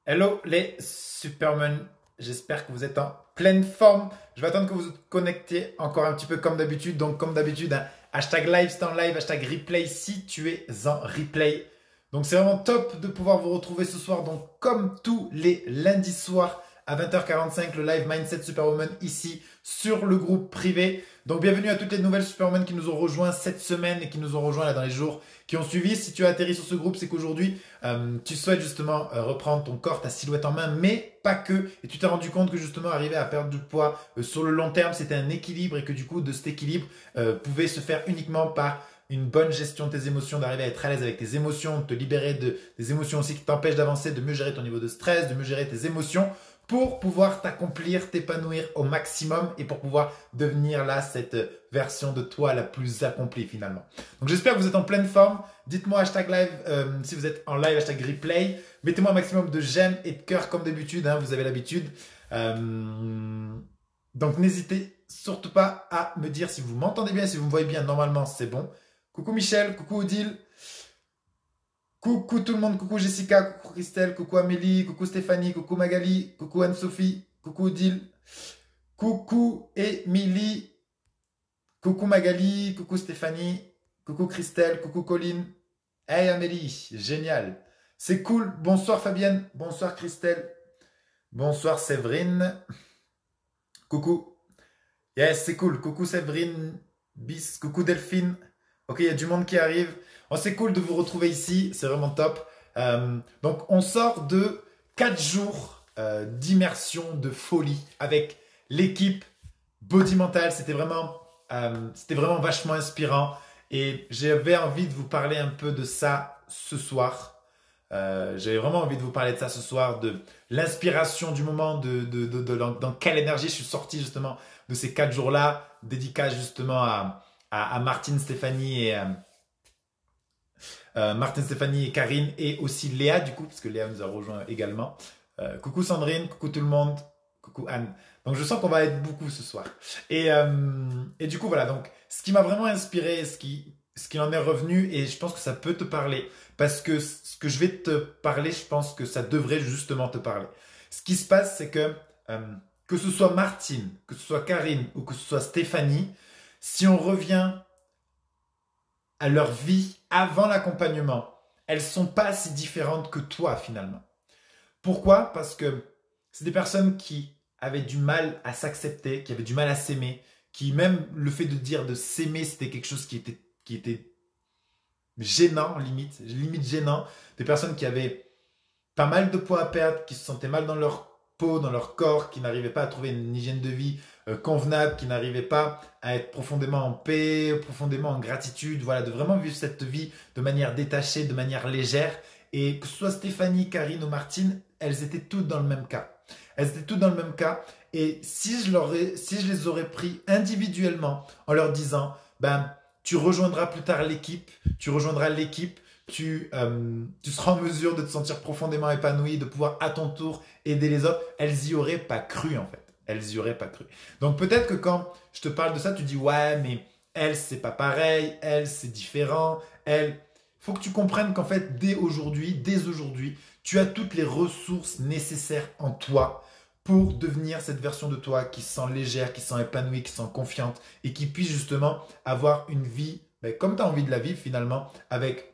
Hello les Supermen, j'espère que vous êtes en pleine forme. Je vais attendre que vous vous connectiez encore un petit peu comme d'habitude. Donc comme d'habitude, hein, hashtag live, c'est en live, hashtag replay si tu es en replay. Donc c'est vraiment top de pouvoir vous retrouver ce soir. Donc comme tous les lundis soirs à 20h45, le live Mindset Superwoman ici sur le groupe privé. Donc bienvenue à toutes les nouvelles Superwomen qui nous ont rejoints cette semaine et qui nous ont rejoints là dans les jours qui ont suivi. Si tu as atterri sur ce groupe, c'est qu'aujourd'hui, tu souhaites justement reprendre ton corps, ta silhouette en main, mais pas que. Et tu t'es rendu compte que justement arriver à perdre du poids sur le long terme, c'était un équilibre et que du coup, de cet équilibre pouvait se faire uniquement par une bonne gestion de tes émotions, d'arriver à être à l'aise avec tes émotions, de te libérer des émotions aussi qui t'empêchent d'avancer, de mieux gérer ton niveau de stress, de mieux gérer tes émotions pour pouvoir t'accomplir, t'épanouir au maximum et pour pouvoir devenir là cette version de toi la plus accomplie finalement. Donc j'espère que vous êtes en pleine forme. Dites-moi hashtag live si vous êtes en live, hashtag replay. Mettez-moi un maximum de j'aime et de cœur comme d'habitude, hein, vous avez l'habitude. Donc n'hésitez surtout pas à me dire si vous m'entendez bien, si vous me voyez bien, normalement c'est bon. Coucou Michel, coucou Odile. Coucou tout le monde, coucou Jessica, coucou Christelle, coucou Amélie, coucou Stéphanie, coucou Magali, coucou Anne-Sophie, coucou Odile, coucou Émilie, coucou Magali, coucou Stéphanie, coucou Christelle, coucou Colline. Hey Amélie, génial. C'est cool. Bonsoir Fabienne, bonsoir Christelle, bonsoir Séverine. Coucou. Yes, c'est cool. Coucou Séverine, bis, coucou Delphine. Ok, il y a du monde qui arrive. Oh, c'est cool de vous retrouver ici, c'est vraiment top. Donc, on sort de 4 jours d'immersion, de folie avec l'équipe Body Mental. C'était vraiment vachement inspirant. Et j'avais envie de vous parler un peu de ça ce soir. J'avais vraiment envie de vous parler de ça ce soir, de l'inspiration du moment, dans quelle énergie je suis sorti justement de ces 4 jours-là, dédicace justement à Martine, Stéphanie et Martine, Stéphanie et Karine et aussi Léa du coup, parce que Léa nous a rejoint également. Coucou Sandrine, coucou tout le monde, coucou Anne. Donc je sens qu'on va être beaucoup ce soir. Et du coup voilà, donc ce qui m'a vraiment inspiré, ce qui en est revenu, et je pense que ça peut te parler, parce que ce que je vais te parler, je pense que ça devrait justement te parler. Ce qui se passe, c'est que ce soit Martine, que ce soit Karine ou que ce soit Stéphanie, si on revient à leur vie avant l'accompagnement, elles sont pas si différentes que toi finalement. Pourquoi? Parce que c'est des personnes qui avaient du mal à s'accepter, qui avaient du mal à s'aimer, qui même le fait de dire de s'aimer, c'était quelque chose qui était gênant, limite gênant. Des personnes qui avaient pas mal de poids à perdre, qui se sentaient mal dans leur peau, dans leur corps, qui n'arrivaient pas à trouver une hygiène de vie convenable, qui n'arrivaient pas à être profondément en paix, profondément en gratitude, voilà, de vraiment vivre cette vie de manière détachée, de manière légère. Et que ce soit Stéphanie, Karine ou Martine, elles étaient toutes dans le même cas. Elles étaient toutes dans le même cas. Et si je les aurais pris individuellement en leur disant, ben, tu rejoindras plus tard l'équipe, tu rejoindras l'équipe, tu seras en mesure de te sentir profondément épanoui, de pouvoir à ton tour aider les autres, elles y auraient pas cru en fait. Elles y auraient pas cru. Donc peut-être que quand je te parle de ça, tu dis ouais, mais elle, c'est pas pareil, elle, c'est différent, elle. Il faut que tu comprennes qu'en fait, dès aujourd'hui, tu as toutes les ressources nécessaires en toi pour devenir cette version de toi qui se sent légère, qui se sent épanouie, qui se sent confiante et qui puisse justement avoir une vie comme tu as envie de la vivre finalement, avec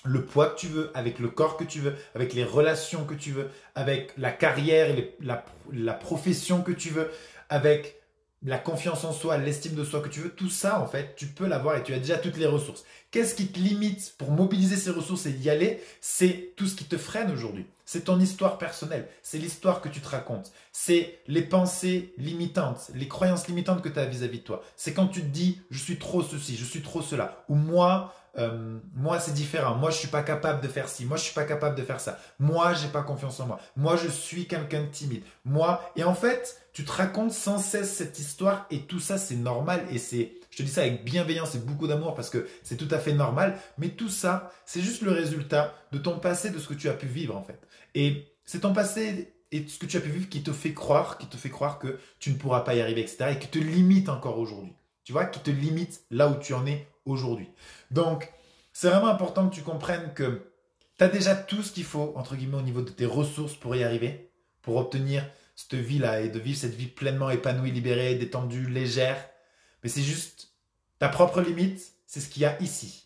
le poids que tu veux, avec le corps que tu veux, avec les relations que tu veux, avec la carrière, la profession que tu veux, avec la confiance en soi, l'estime de soi que tu veux, tout ça en fait, tu peux l'avoir et tu as déjà toutes les ressources. Qu'est-ce qui te limite pour mobiliser ces ressources et y aller? C'est tout ce qui te freine aujourd'hui. C'est ton histoire personnelle, c'est l'histoire que tu te racontes, c'est les pensées limitantes, les croyances limitantes que tu as vis-à-vis de toi. C'est quand tu te dis je suis trop ceci, je suis trop cela, ou moi c'est différent, moi je suis pas capable de faire ci, moi je suis pas capable de faire ça, moi j'ai pas confiance en moi, moi je suis quelqu'un de timide, et en fait tu te racontes sans cesse cette histoire et tout ça c'est normal et je te dis ça avec bienveillance et beaucoup d'amour parce que c'est tout à fait normal, mais tout ça c'est juste le résultat de ton passé, de ce que tu as pu vivre en fait. Et c'est ton passé et ce que tu as pu vivre qui te fait croire que tu ne pourras pas y arriver, etc. et qui te limite encore aujourd'hui. Tu vois, qui te limite là où tu en es aujourd'hui. Donc, c'est vraiment important que tu comprennes que tu as déjà tout ce qu'il faut, entre guillemets, au niveau de tes ressources pour y arriver, pour obtenir cette vie-là et de vivre cette vie pleinement épanouie, libérée, détendue, légère. Mais c'est juste ta propre limite, c'est ce qu'il y a ici.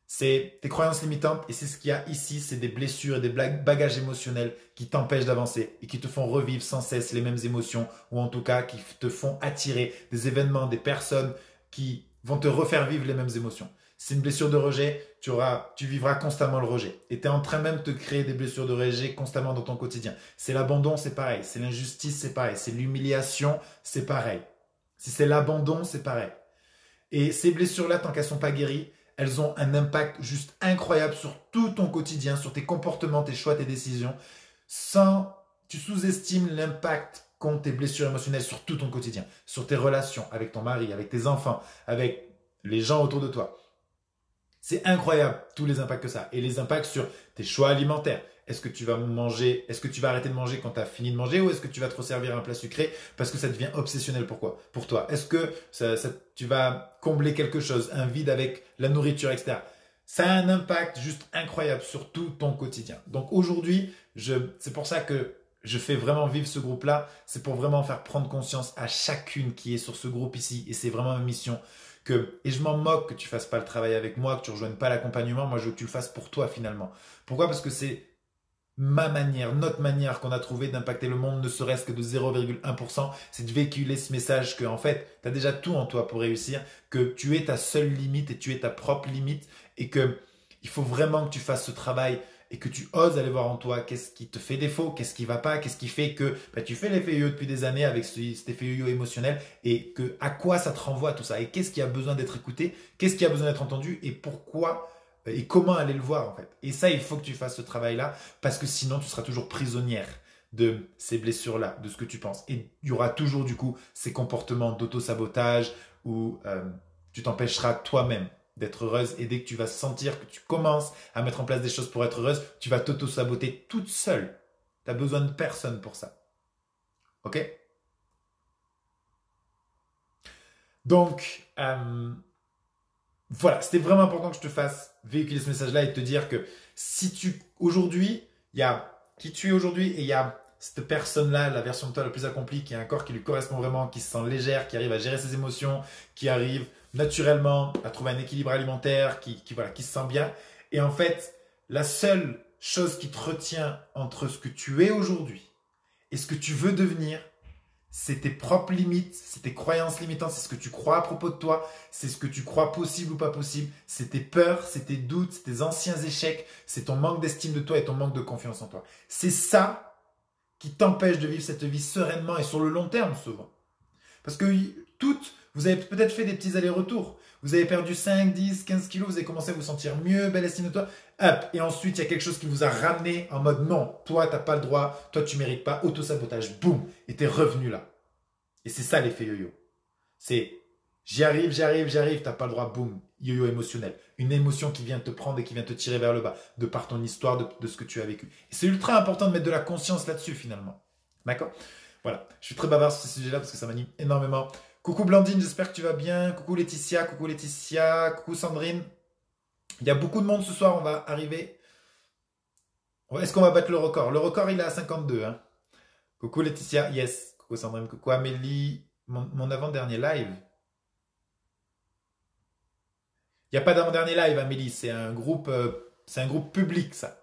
C'est tes croyances limitantes et c'est ce qu'il y a ici, c'est des blessures et des bagages émotionnels qui t'empêchent d'avancer et qui te font revivre sans cesse les mêmes émotions ou en tout cas qui te font attirer des événements, des personnes qui vont te refaire vivre les mêmes émotions. Si c'est une blessure de rejet, tu vivras constamment le rejet. Et tu es en train même de te créer des blessures de rejet constamment dans ton quotidien. C'est l'abandon, c'est pareil. C'est l'injustice, c'est pareil. C'est l'humiliation, c'est pareil. Si c'est l'abandon, c'est pareil. Et ces blessures-là, tant qu'elles ne sont pas guéries, elles ont un impact juste incroyable sur tout ton quotidien, sur tes comportements, tes choix, tes décisions. Tu sous-estimes l'impact qu'ont tes blessures émotionnelles sur tout ton quotidien, sur tes relations avec ton mari, avec tes enfants, avec les gens autour de toi. C'est incroyable tous les impacts que ça a. Et les impacts sur tes choix alimentaires. Est-ce que tu vas manger, est-ce que tu vas arrêter de manger quand tu as fini de manger ou est-ce que tu vas te resservir un plat sucré parce que ça devient obsessionnel pour toi? Est-ce que tu vas combler quelque chose, un vide avec la nourriture, etc. Ça a un impact juste incroyable sur tout ton quotidien. Donc aujourd'hui, c'est pour ça que je fais vraiment vivre ce groupe-là. C'est pour vraiment faire prendre conscience à chacune qui est sur ce groupe ici. Et c'est vraiment ma mission. Et je m'en moque que tu fasses pas le travail avec moi, que tu rejoignes pas l'accompagnement. Moi, je veux que tu le fasses pour toi finalement. Pourquoi? Parce que c'est ma manière, notre manière qu'on a trouvé d'impacter le monde, ne serait-ce que de 0,1%, c'est de véhiculer ce message que, en fait, tu as déjà tout en toi pour réussir, que tu es ta seule limite et tu es ta propre limite et que il faut vraiment que tu fasses ce travail et que tu oses aller voir en toi qu'est-ce qui te fait défaut, qu'est-ce qui va pas, qu'est-ce qui fait que tu fais l'effet yo-yo depuis des années avec cet effet yo-yo émotionnel et que à quoi ça te renvoie tout ça et qu'est-ce qui a besoin d'être écouté, qu'est-ce qui a besoin d'être entendu et pourquoi et comment aller le voir en fait. Et ça, il faut que tu fasses ce travail-là parce que sinon tu seras toujours prisonnière de ces blessures-là, de ce que tu penses. Et il y aura toujours du coup ces comportements d'auto-sabotage où tu t'empêcheras toi-même d'être heureuse et dès que tu vas sentir que tu commences à mettre en place des choses pour être heureuse, tu vas t'auto-saboter toute seule. Tu n'as besoin de personne pour ça. Ok? Donc, voilà, c'était vraiment important que je te fasse véhiculer ce message-là et te dire que si aujourd'hui, il y a qui tu es aujourd'hui et il y a cette personne-là, la version de toi la plus accomplie, qui a un corps qui lui correspond vraiment, qui se sent légère, qui arrive à gérer ses émotions, qui arrive naturellement à trouver un équilibre alimentaire, qui se sent bien. Et en fait, la seule chose qui te retient entre ce que tu es aujourd'hui et ce que tu veux devenir, c'est tes propres limites, c'est tes croyances limitantes, c'est ce que tu crois à propos de toi, c'est ce que tu crois possible ou pas possible, c'est tes peurs, c'est tes doutes, c'est tes anciens échecs, c'est ton manque d'estime de toi et ton manque de confiance en toi. C'est ça qui t'empêche de vivre cette vie sereinement et sur le long terme souvent. Parce que vous avez peut-être fait des petits allers-retours. Vous avez perdu 5, 10, 15 kilos, vous avez commencé à vous sentir mieux, belle estime de toi. Hop, et ensuite, il y a quelque chose qui vous a ramené en mode non, toi, tu n'as pas le droit, toi, tu ne mérites pas, auto-sabotage, boum, et tu es revenu là. Et c'est ça l'effet yo-yo. C'est j'y arrive, tu n'as pas le droit, boum, yo-yo émotionnel. Une émotion qui vient te prendre et qui vient te tirer vers le bas, de par ton histoire, de ce que tu as vécu. Et c'est ultra important de mettre de la conscience là-dessus finalement. D'accord? Voilà, je suis très bavard sur ce sujet-là parce que ça m'anime énormément. Coucou Blandine, j'espère que tu vas bien. Coucou Laetitia, coucou Sandrine. Il y a beaucoup de monde ce soir, on va arriver. Est-ce qu'on va battre le record? Le record, il est à 52. Hein. Coucou Laetitia, yes. Coucou Sandrine, coucou Amélie. Mon avant-dernier live. Il n'y a pas d'avant-dernier live, Amélie. C'est un groupe public, ça.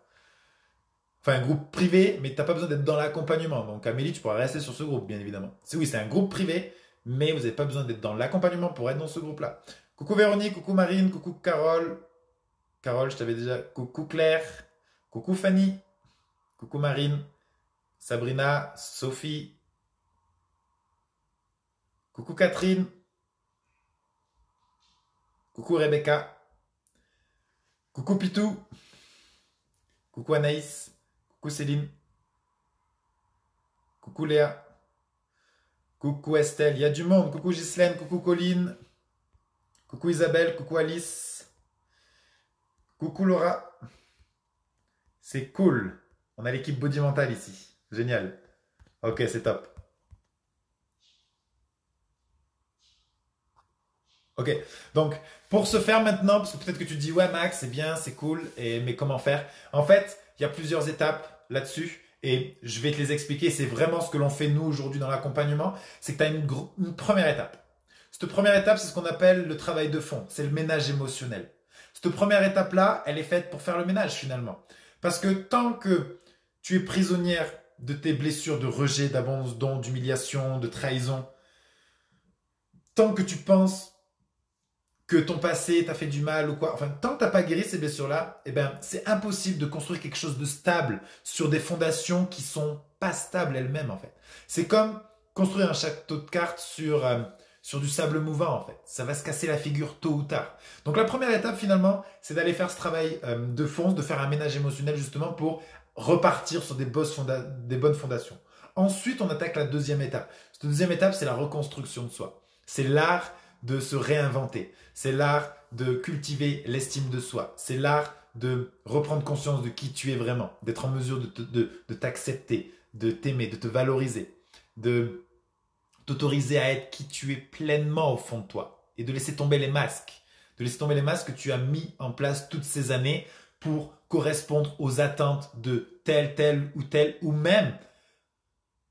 Enfin, un groupe privé, mais tu n'as pas besoin d'être dans l'accompagnement. Donc, Amélie, tu pourras rester sur ce groupe, bien évidemment. Oui, c'est un groupe privé, mais vous n'avez pas besoin d'être dans l'accompagnement pour être dans ce groupe-là. Coucou Véronique, coucou Marine, coucou Carole. Carole, je t'avais déjà. Coucou Claire, coucou Fanny, coucou Marine, Sabrina, Sophie, coucou Catherine, coucou Rebecca, coucou Pitou, coucou Anaïs, coucou Céline, coucou Léa, coucou Estelle, il y a du monde, coucou Ghislaine, coucou Colline, coucou Isabelle, coucou Alice, coucou Laura. C'est cool. On a l'équipe Body Mental ici. Génial. Ok, c'est top. Ok, donc pour ce faire maintenant, parce que peut-être que tu te dis, ouais Max, c'est bien, c'est cool, mais comment faire? En fait, il y a plusieurs étapes là-dessus et je vais te les expliquer. C'est vraiment ce que l'on fait nous aujourd'hui dans l'accompagnement, c'est que tu as une première étape. Cette première étape, c'est ce qu'on appelle le travail de fond, c'est le ménage émotionnel. Cette première étape-là, elle est faite pour faire le ménage finalement. Parce que tant que tu es prisonnière de tes blessures de rejet, d'abandon, d'humiliation, de trahison, tant que tu penses que ton passé t'a fait du mal ou quoi, enfin, tant que t'as pas guéri ces blessures-là, eh ben, c'est impossible de construire quelque chose de stable sur des fondations qui sont pas stables elles-mêmes, en fait. C'est comme construire un château de cartes sur du sable mouvant, en fait. Ça va se casser la figure tôt ou tard. Donc, la première étape, finalement, c'est d'aller faire ce travail de fond, de faire un ménage émotionnel, justement, pour repartir sur des bonnes fondations. Ensuite, on attaque la deuxième étape. Cette deuxième étape, c'est la reconstruction de soi. C'est l'art de se réinventer. C'est l'art de cultiver l'estime de soi. C'est l'art de reprendre conscience de qui tu es vraiment, d'être en mesure de t'accepter, de t'aimer, de te valoriser, de t'autoriser à être qui tu es pleinement au fond de toi et de laisser tomber les masques. De laisser tomber les masques que tu as mis en place toutes ces années pour correspondre aux attentes de tel ou même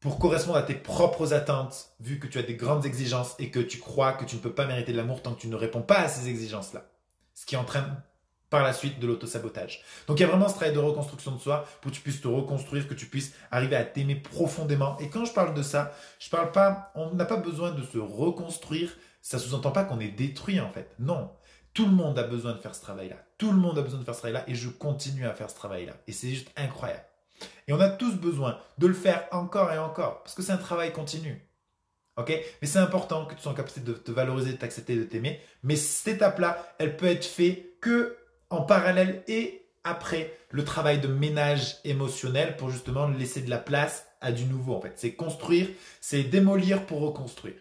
pour correspondre à tes propres attentes, vu que tu as des grandes exigences et que tu crois que tu ne peux pas mériter de l'amour tant que tu ne réponds pas à ces exigences-là. Ce qui entraîne par la suite de l'autosabotage. Donc il y a vraiment ce travail de reconstruction de soi pour que tu puisses te reconstruire, que tu puisses arriver à t'aimer profondément. Et quand je parle de ça, je parle pas, on n'a pas besoin de se reconstruire, ça sous-entend pas qu'on est détruit en fait. Non. Tout le monde a besoin de faire ce travail-là. Tout le monde a besoin de faire ce travail-là et je continue à faire ce travail-là. Et c'est juste incroyable. Et on a tous besoin de le faire encore et encore, parce que c'est un travail continu. Ok? Mais c'est important que tu sois en capacité de te valoriser, de t'accepter, de t'aimer. Mais cette étape-là, elle peut être faite que en parallèle et après le travail de ménage émotionnel pour justement laisser de la place à du nouveau. En fait, c'est construire, c'est démolir pour reconstruire.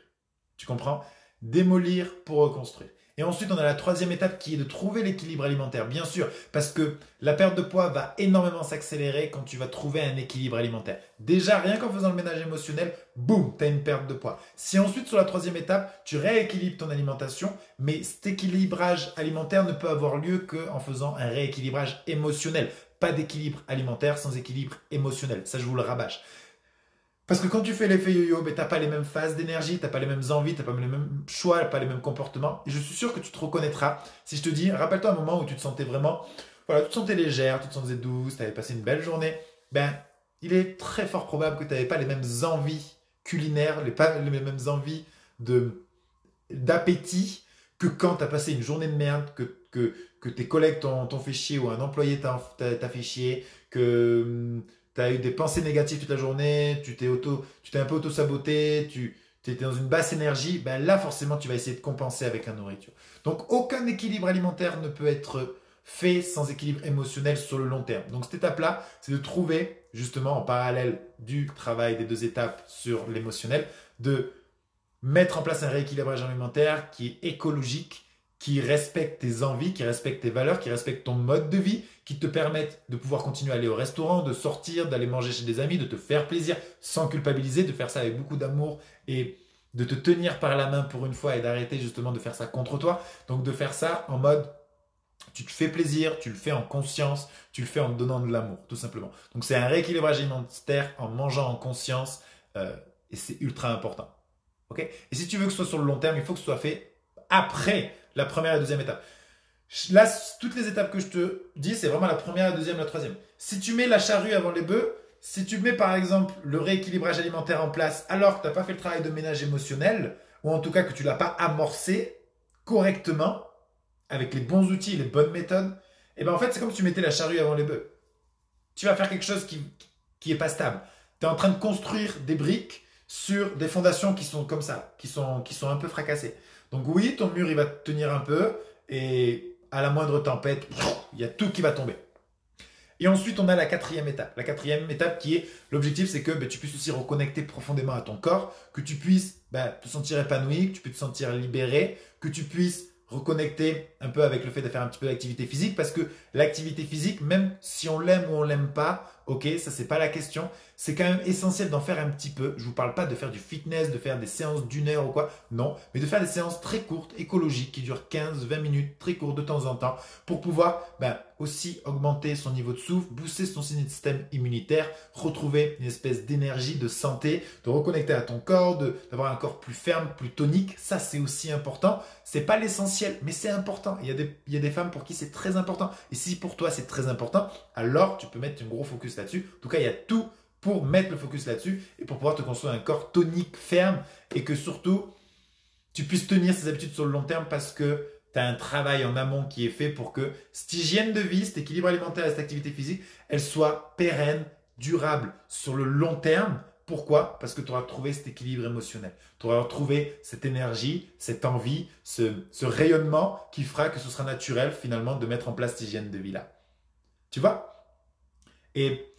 Tu comprends? Démolir pour reconstruire. Et ensuite, on a la troisième étape qui est de trouver l'équilibre alimentaire, bien sûr, parce que la perte de poids va énormément s'accélérer quand tu vas trouver un équilibre alimentaire. Déjà, rien qu'en faisant le ménage émotionnel, boum, tu as une perte de poids. Si ensuite, sur la troisième étape, tu rééquilibres ton alimentation, mais cet équilibrage alimentaire ne peut avoir lieu qu'en faisant un rééquilibrage émotionnel. Pas d'équilibre alimentaire sans équilibre émotionnel. Ça, je vous le rabâche. Parce que quand tu fais l'effet yo-yo, ben, tu n'as pas les mêmes phases d'énergie, tu n'as pas les mêmes envies, tu n'as pas les mêmes choix, pas les mêmes comportements. Et je suis sûr que tu te reconnaîtras si je te dis, rappelle-toi un moment où tu te sentais vraiment, voilà, tu te sentais légère, tu te sentais douce, tu avais passé une belle journée. Ben, il est très fort probable que tu n'avais pas les mêmes envies culinaires, les mêmes envies d'appétit que quand tu as passé une journée de merde, que tes collègues t'ont fait chier ou un employé t'a fait chier, que tu as eu des pensées négatives toute la journée, tu t'es un peu auto-saboté, tu étais dans une basse énergie, ben là forcément tu vas essayer de compenser avec la nourriture. Donc aucun équilibre alimentaire ne peut être fait sans équilibre émotionnel sur le long terme. Donc cette étape-là, c'est de trouver justement en parallèle du travail des deux étapes sur l'émotionnel, de mettre en place un rééquilibrage alimentaire qui est écologique, qui respecte tes envies, qui respecte tes valeurs, qui respecte ton mode de vie, qui te permettent de pouvoir continuer à aller au restaurant, de sortir, d'aller manger chez des amis, de te faire plaisir sans culpabiliser, de faire ça avec beaucoup d'amour et de te tenir par la main pour une fois et d'arrêter justement de faire ça contre toi. Donc de faire ça en mode tu te fais plaisir, tu le fais en conscience, tu le fais en te donnant de l'amour, tout simplement. Donc c'est un rééquilibrage alimentaire en mangeant en conscience et c'est ultra important. Okay? Et si tu veux que ce soit sur le long terme, il faut que ce soit fait après la première et la deuxième étape. Là, toutes les étapes que je te dis, c'est vraiment la première, la deuxième, la troisième. Si tu mets la charrue avant les bœufs, si tu mets par exemple le rééquilibrage alimentaire en place alors que tu n'as pas fait le travail de ménage émotionnel, ou en tout cas que tu ne l'as pas amorcé correctement, avec les bons outils, les bonnes méthodes, et ben en fait c'est comme si tu mettais la charrue avant les bœufs. Tu vas faire quelque chose qui est pas stable. Tu es en train de construire des briques sur des fondations qui sont comme ça, qui sont un peu fracassées. Donc oui, ton mur il va tenir un peu et à la moindre tempête, il y a tout qui va tomber. Et ensuite, on a la quatrième étape. La quatrième étape qui est, l'objectif, c'est que tu puisses aussi reconnecter profondément à ton corps, que tu puisses te sentir épanoui, que tu puisses te sentir libéré, que tu puisses reconnecter un peu avec le fait de faire un petit peu d'activité physique, parce que l'activité physique, même si on l'aime ou on l'aime pas, Ok, ça c'est pas la question. C'est quand même essentiel d'en faire un petit peu. Je vous parle pas de faire du fitness, de faire des séances d'1 heure ou quoi. Non, mais de faire des séances très courtes, écologiques, qui durent 15-20 minutes, très courtes de temps en temps, pour pouvoir aussi augmenter son niveau de souffle, booster son système immunitaire, retrouver une espèce d'énergie, de santé, de reconnecter à ton corps, d'avoir un corps plus ferme, plus tonique. Ça c'est aussi important. C'est pas l'essentiel, mais c'est important. Il y a des femmes pour qui c'est très important. Et si pour toi c'est très important, alors tu peux mettre un gros focus là-dessus. En tout cas, il y a tout pour mettre le focus là-dessus et pour pouvoir te construire un corps tonique, ferme et que surtout tu puisses tenir ces habitudes sur le long terme parce que tu as un travail en amont qui est fait pour que cette hygiène de vie, cet équilibre alimentaire et cette activité physique, elle soit pérenne, durable sur le long terme. Pourquoi? Parce que tu auras trouvé cet équilibre émotionnel. Tu auras trouvé cette énergie, cette envie, ce rayonnement qui fera que ce sera naturel finalement de mettre en place cette hygiène de vie-là. Tu vois? Et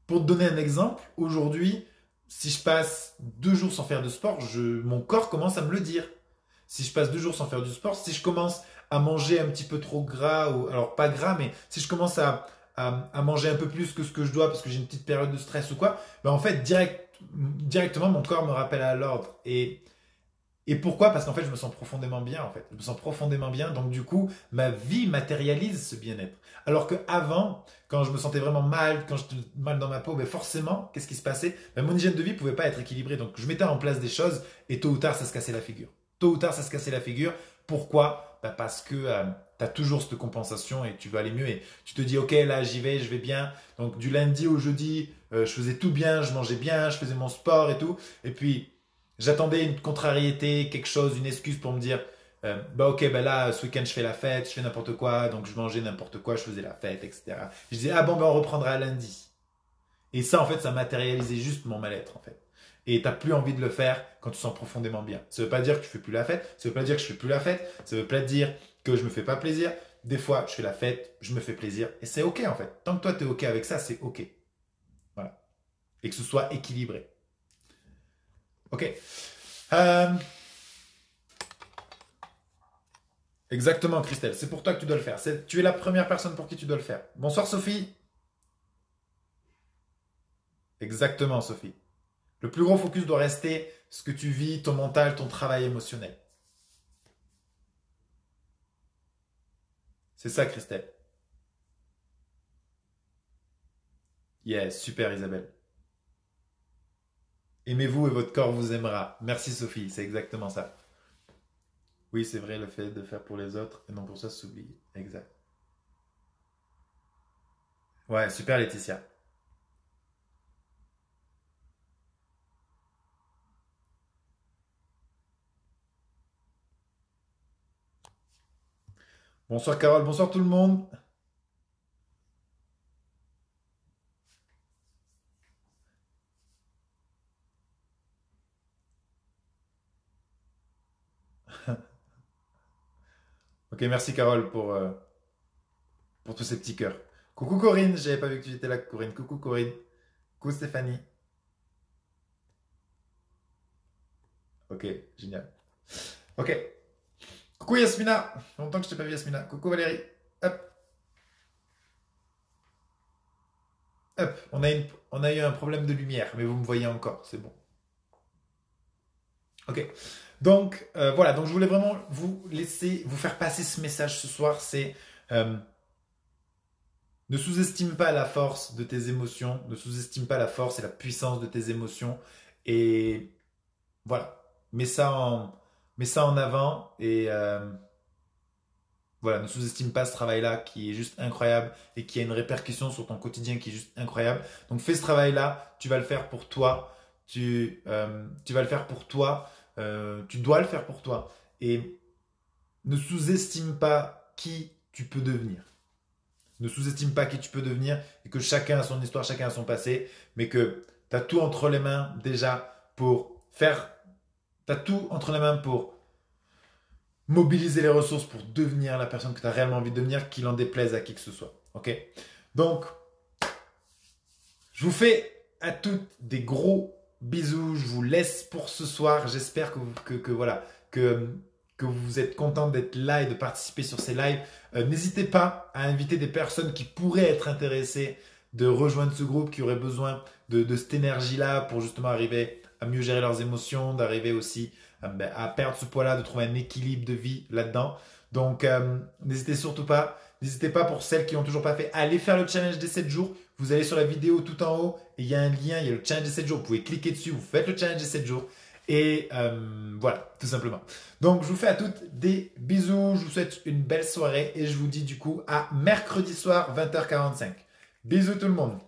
pour te donner un exemple, aujourd'hui, si je passe 2 jours sans faire de sport, mon corps commence à me le dire. Si je passe 2 jours sans faire du sport, si je commence à manger un petit peu trop gras, alors pas gras, mais si je commence à manger un peu plus que ce que je dois parce que j'ai une petite période de stress ou quoi, en fait, directement, mon corps me rappelle à l'ordre. Et pourquoi? Parce qu'en fait, je me sens profondément bien, en fait. Je me sens profondément bien, donc du coup, ma vie matérialise ce bien-être. Alors qu'avant, quand je me sentais vraiment mal, quand j'étais mal dans ma peau, forcément, qu'est-ce qui se passait? Mon hygiène de vie pouvait pas être équilibrée, donc je mettais en place des choses et tôt ou tard, ça se cassait la figure. Tôt ou tard, ça se cassait la figure. Pourquoi? Parce que tu as toujours cette compensation et tu veux aller mieux et tu te dis, ok, là, j'y vais, je vais bien. Donc du lundi au jeudi, je faisais tout bien, je mangeais bien, je faisais mon sport et tout. Et puis, j'attendais une contrariété, quelque chose, une excuse pour me dire ok, là, ce week-end, je fais la fête, je fais n'importe quoi, donc je mangeais n'importe quoi, je faisais la fête, etc. Je disais, ah bon, on reprendra lundi. Et ça, en fait, ça matérialisait juste mon mal-être, en fait. Et tu n'as plus envie de le faire quand tu sens profondément bien. Ça ne veut pas dire que tu fais plus la fête, ça ne veut pas dire que je fais plus la fête, ça ne veut pas dire que je me fais pas plaisir. Des fois, je fais la fête, je me fais plaisir, et c'est ok, en fait. Tant que toi, tu es ok avec ça, c'est ok. Voilà. Et que ce soit équilibré. Ok. Exactement, Christelle. C'est pour toi que tu dois le faire. Tu es la première personne pour qui tu dois le faire. Bonsoir, Sophie. Exactement, Sophie. Le plus gros focus doit rester ce que tu vis, ton mental, ton travail émotionnel. C'est ça, Christelle. Yes, super, Isabelle. Aimez-vous et votre corps vous aimera. Merci, Sophie. C'est exactement ça. Oui, c'est vrai, le fait de faire pour les autres et non pour ça s'oublie. Exact. Ouais, super, Laetitia. Bonsoir, Carole. Bonsoir, tout le monde. Ok, merci, Carole, pour tous ces petits cœurs. Coucou, Corinne. J'avais pas vu que tu étais là, Corinne. Coucou, Corinne. Coucou, Stéphanie. Ok, génial. Ok. Coucou Yasmina. Longtemps que je t'ai pas vu Yasmina. Coucou Valérie. Hop, hop. On a eu un problème de lumière, mais vous me voyez encore, c'est bon. Ok. Donc voilà, donc je voulais vraiment vous laisser, vous faire passer ce message ce soir, c'est euh, ne sous-estime pas la force de tes émotions, ne sous-estime pas la force et la puissance de tes émotions, et voilà, mets ça en avant et voilà, ne sous-estime pas ce travail-là qui est juste incroyable et qui a une répercussion sur ton quotidien qui est juste incroyable. Donc fais ce travail-là, tu vas le faire pour toi, tu vas le faire pour toi, tu dois le faire pour toi. Et ne sous-estime pas qui tu peux devenir. Ne sous-estime pas qui tu peux devenir et que chacun a son histoire, chacun a son passé, mais que tu as tout entre les mains déjà pour faire, tu as tout entre les mains pour mobiliser les ressources pour devenir la personne que tu as réellement envie de devenir, qu'il en déplaise à qui que ce soit. Ok? Donc, je vous fais à toutes des gros bisous. Je vous laisse pour ce soir. J'espère voilà, que vous êtes content d'être là et de participer sur ces lives. N'hésitez pas à inviter des personnes qui pourraient être intéressées de rejoindre ce groupe, qui auraient besoin de cette énergie-là pour justement arriver à mieux gérer leurs émotions, d'arriver aussi à perdre ce poids-là, de trouver un équilibre de vie là-dedans. Donc, n'hésitez surtout pas. N'hésitez pas, pour celles qui n'ont toujours pas fait, à aller faire le challenge des 7 jours. Vous allez sur la vidéo tout en haut et il y a un lien, il y a le challenge des 7 jours. Vous pouvez cliquer dessus, vous faites le challenge des 7 jours. Et voilà, tout simplement. Donc, je vous fais à toutes des bisous. Je vous souhaite une belle soirée et je vous dis du coup à mercredi soir, 20h45. Bisous tout le monde.